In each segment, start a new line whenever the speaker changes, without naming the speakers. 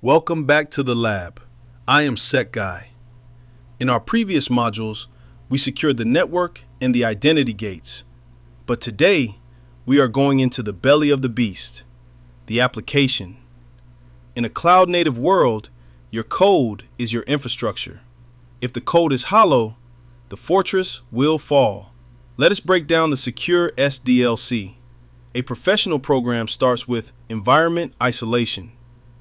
Welcome back to the lab. I am SecGuy. In our previous modules, we secured the network and the identity gates. But today, we are going into the belly of the beast, the application. In a cloud-native world, your code is your infrastructure. If the code is hollow, the fortress will fall. Let us break down the Secure SDLC. A professional program starts with environment isolation.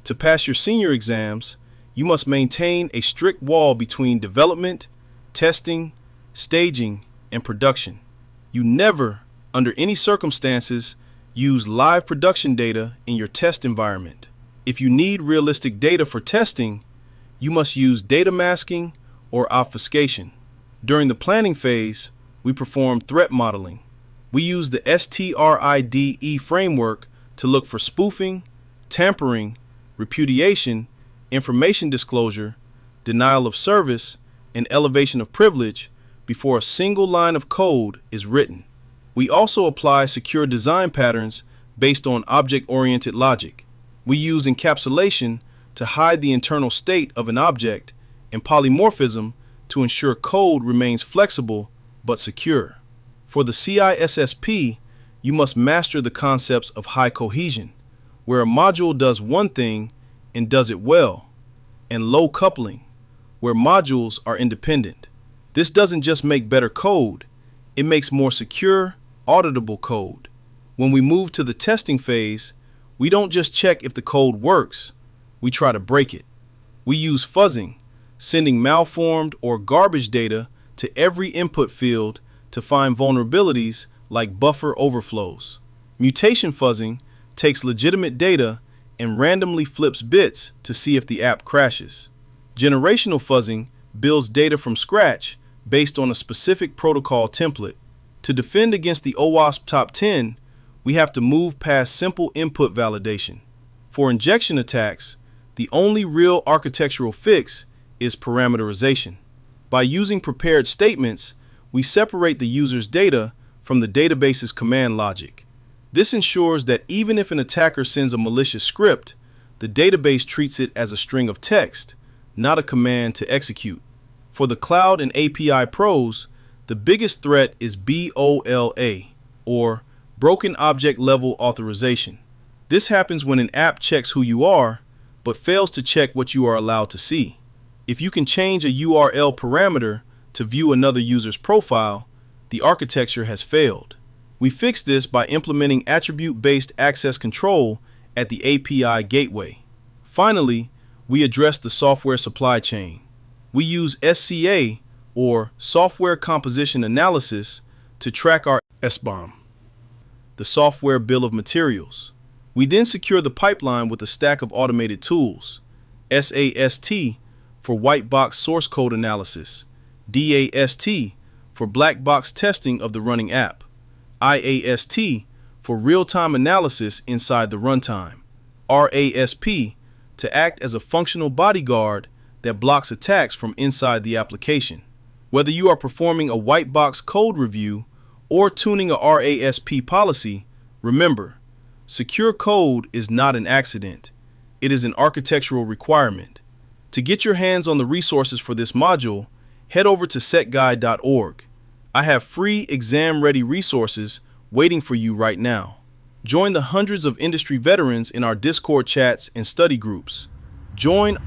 To pass your senior exams, you must maintain a strict wall between development, testing, staging, and production. You never, under any circumstances, use live production data in your test environment. If you need realistic data for testing, you must use data masking or obfuscation. During the planning phase, we perform threat modeling. We use the STRIDE framework to look for spoofing, tampering, repudiation, information disclosure, denial of service, and elevation of privilege before a single line of code is written. We also apply secure design patterns based on object-oriented logic. We use encapsulation to hide the internal state of an object and polymorphism to ensure code remains flexible but secure. For the CISSP, you must master the concepts of high cohesion, where a module does one thing and does it well, and low coupling, where modules are independent. This doesn't just make better code, it makes more secure, auditable code. When we move to the testing phase, we don't just check if the code works, we try to break it. We use fuzzing, sending malformed or garbage data to every input field to find vulnerabilities like buffer overflows. Mutation fuzzing takes legitimate data and randomly flips bits to see if the app crashes. Generational fuzzing builds data from scratch based on a specific protocol template. To defend against the OWASP top 10, we have to move past simple input validation. For injection attacks, the only real architectural fix is parameterization. By using prepared statements, we separate the user's data from the database's command logic. This ensures that even if an attacker sends a malicious script, the database treats it as a string of text, not a command to execute. For the cloud and API pros, the biggest threat is BOLA, or Broken Object Level Authorization. This happens when an app checks who you are, but fails to check what you are allowed to see. If you can change a URL parameter to view another user's profile, the architecture has failed. We fix this by implementing attribute-based access control at the API gateway. Finally, we address the software supply chain. We use SCA, or Software Composition Analysis, to track our SBOM, the software bill of materials. We then secure the pipeline with a stack of automated tools: SAST for Whitebox source code analysis, DAST for Blackbox testing of the running app, IAST for real-time analysis inside the runtime, RASP to act as a functional bodyguard that blocks attacks from inside the application. Whether you are performing a Whitebox code review or tuning a RASP policy, remember, secure code is not an accident. It is an architectural requirement. To get your hands on the resources for this module, head over to setguy.org. I have free exam-ready resources waiting for you right now. Join the hundreds of industry veterans in our Discord chats and study groups. Join